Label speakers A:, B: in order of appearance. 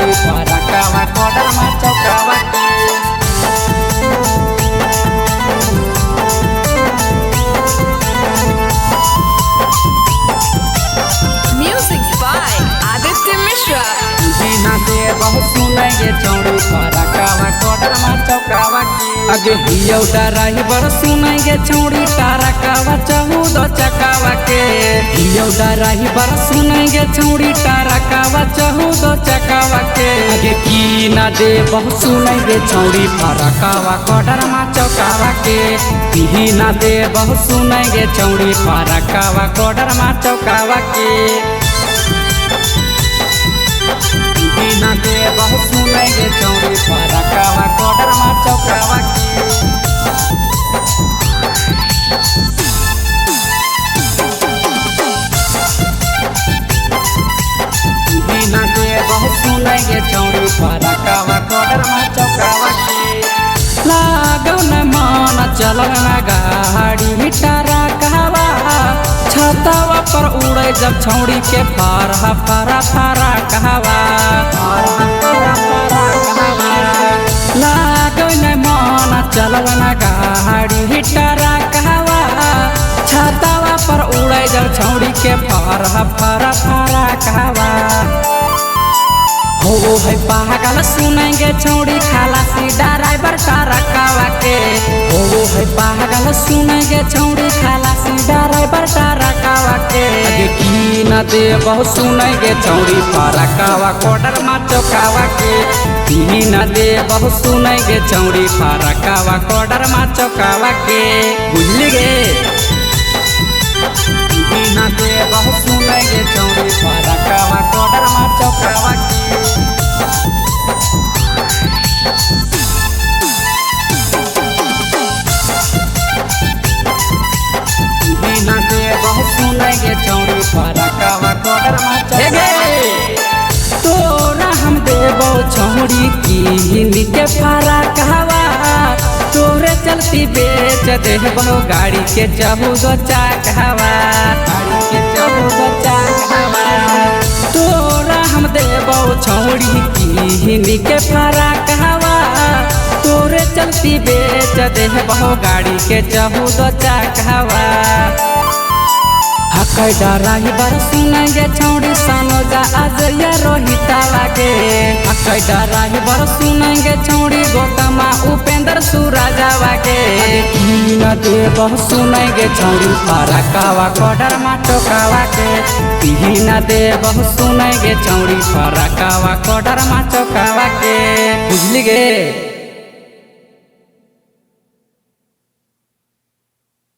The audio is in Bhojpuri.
A: चौड़ी फरकावा कोडर मा चौकावा के
B: Music by Aditya Mishra.
A: बिना दे बहुत सुनेंगे चौड़ी फरकावा कोडर मा चौकावा के अगे हियो डराही बर सुनेंगे चौड़ी टारकावा चौदो चकावा के हियो डराही बर सुनेंगे चौड़ी टारकावा चौदो चकावा के अगे की ना दे बहुत सुनेंगे चौड़ी फरकावा कोडर मा चौकावा के ही ना दे बहुत सुनेंगे चौड़ी फरकावा कोडर मा चौकावा के बिना दे बहुत सुनेंगे चौड़ी फरकावा कोडर मा चौकावा के बिना दे बहुत सुनेंगे चौड़ी फरकावा कोडर मा चौकावा के लागो न मन चलो न गाड़ी टारा कहवा छतावा पर उड़े जब छौड़ी के फारा फारा फारा कहवा लागो न मन चलो न गाड़ी टारा कहवा छतावा पर उड़े जब छौड़ी के फारा फारा फारा कहवा हो है पागल सुनेंगे छौड़ी खलासी ड्राइवर टारकावा के हो है पागल सुनेंगे छौड़ी खलासी ड्राइवर टारकावा के अगे की न दे बहुत सुनेंगे छौड़ी फरकावा कोडर मा चौकावा के की न दे बहुत सुनेंगे छौड़ी फरकावा कोडर मा चौकावा के बुझली गे बिना दे बहुत सुनेंगे चौड़ी फरकावा कोडर मा चौकावा के बिना दे बहुत सुनेंगे चौड़ी फरकावा कोडर मा चौकावा तोरा हम देबो छौड़ी की हिंदी के फरकावा तोरे चलती बेच देबो गाड़ी के चौदो चकावा गाड़ी के चौदो चकावा तोरा हम देबो छौड़ी की हिंदी के फरकावा तोरे चलती बेच देबो गाड़ी के चौदो चकावा हकै डराही बर सुनेंगे छौड़ी सनोजा आज ये रोहितावा के हकै डराही बर सुनेंगे छौड़ी गौतमा उपेंद्र सूरजावा के की न दे बहुत सुनेंगे छौड़ी फरकावा कोडर मा चौकावा के की न दे बहुत सुनेंगे छौड़ी फरकावा कोडर मा चौकावा के बुझली गे।